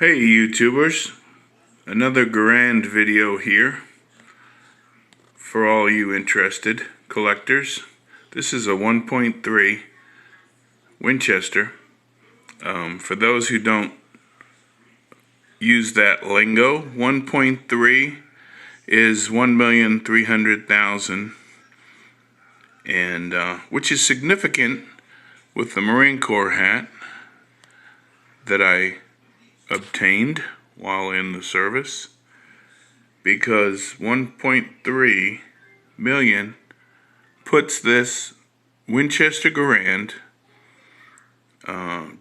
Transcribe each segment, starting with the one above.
Hey YouTubers, another Garand video here for all you interested collectors. This is a 1.3 Winchester. For those who don't use that lingo, 1.3 is 1,300,000, and which is significant with the Marine Corps hat that I obtained while in the service, because 1.3 million puts this Winchester Garand,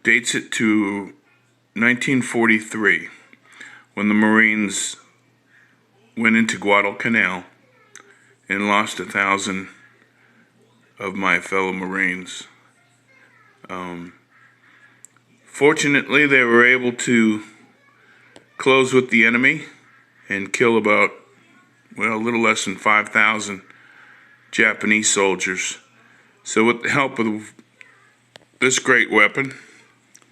dates it to 1943 when the Marines went into Guadalcanal and lost 1,000 of my fellow Marines. Fortunately, they were able to close with the enemy and kill about, well, a little less than 5,000 Japanese soldiers. So with the help of this great weapon,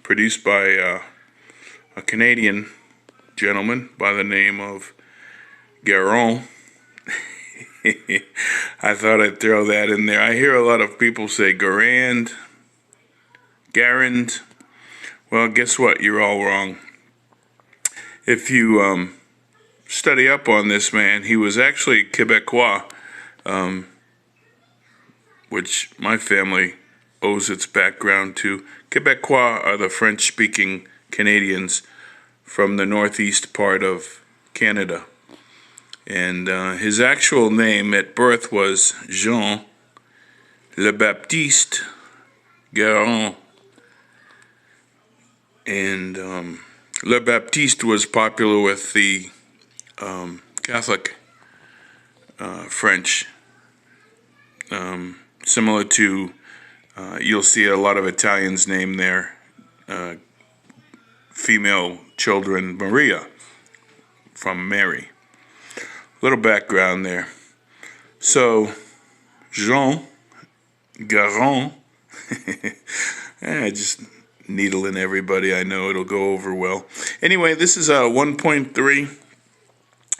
produced by a Canadian gentleman by the name of Garand, I thought I'd throw that in there. I hear a lot of people say Garand. Well, guess what? You're all wrong. If you study up on this man, he was actually Quebecois, which my family owes its background to. Quebecois are the French-speaking Canadians from the northeast part of Canada. And his actual name at birth was Jean Le Baptiste Garand. And Le Baptiste was popular with the Catholic French, similar to, you'll see a lot of Italians name their female children Maria, from Mary. Little background there. So, Jean Garand, just needling everybody. I know it'll go over well. Anyway, this is a 1.3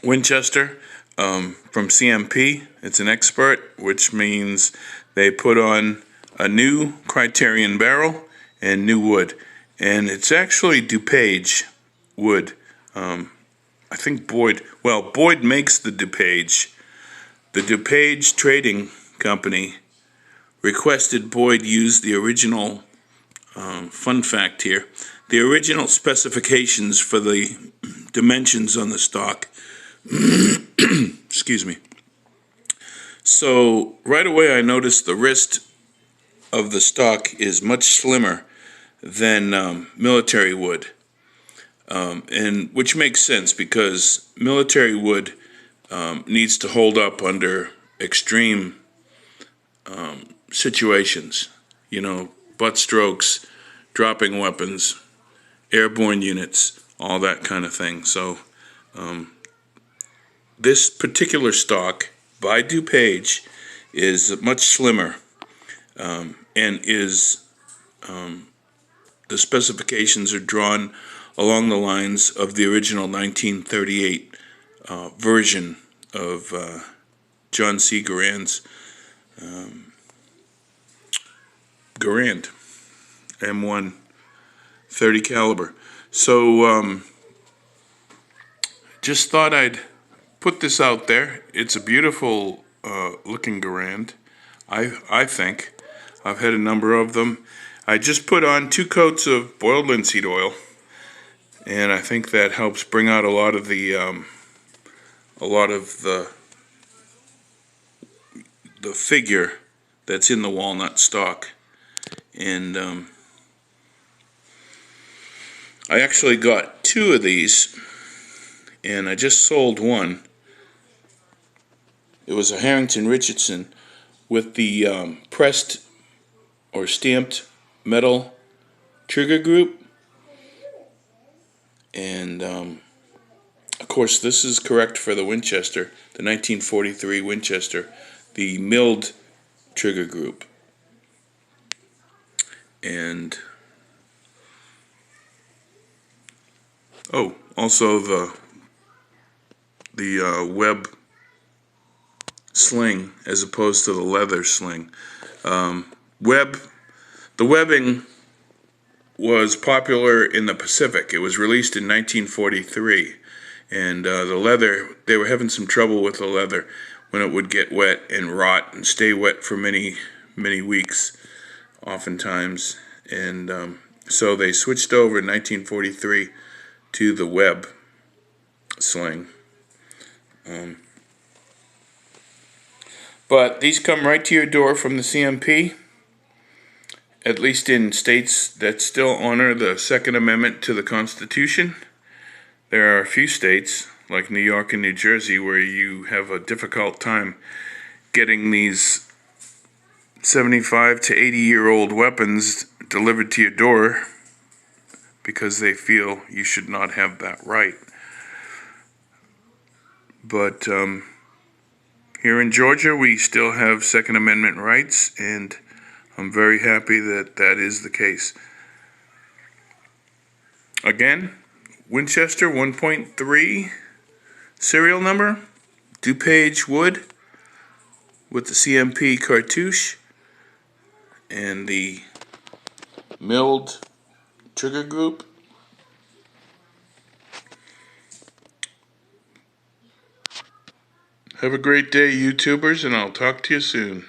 Winchester from CMP. It's an expert, which means they put on a new Criterion barrel and new wood. And it's actually DuPage wood. I think Boyd makes the DuPage. The DuPage Trading Company requested Boyd use the original, fun fact here, the original specifications for the dimensions on the stock. Excuse me. So right away I noticed the wrist of the stock is much slimmer than military wood, and which makes sense because military wood needs to hold up under extreme situations, butt strokes, dropping weapons, airborne units, all that kind of thing. So this particular stock by DuPage is much slimmer, and is the specifications are drawn along the lines of the original 1938 version of John C. Garand's Garand M1 30 caliber. So just thought I'd put this out there. It's a beautiful looking Garand, I think. I've had a number of them. I just put on 2 coats of boiled linseed oil, and I think that helps bring out a lot of the figure that's in the walnut stock. And I actually got 2 of these, and I just sold one. It was a Harrington Richardson with the pressed or stamped metal trigger group, and of course this is correct for the Winchester, the 1943 Winchester, the milled trigger group. And Oh, also the web sling as opposed to the leather sling. Web, the webbing was popular in the Pacific. It was released in 1943, and the leather, they were having some trouble with the leather when it would get wet and rot and stay wet for many, many weeks, oftentimes. And so they switched over in 1943 to the web sling. But these come right to your door from the CMP, at least in states that still honor the Second Amendment to the Constitution. There are a few states, like New York and New Jersey, where you have a difficult time getting these 75 to 80-year-old weapons delivered to your door because they feel you should not have that right. But here in Georgia, we still have Second Amendment rights, and I'm very happy that that is the case. Again, Winchester 1.3 serial number, DuPage wood with the CMP cartouche and the milled trigger group. Have a great day, YouTubers, and I'll talk to you soon.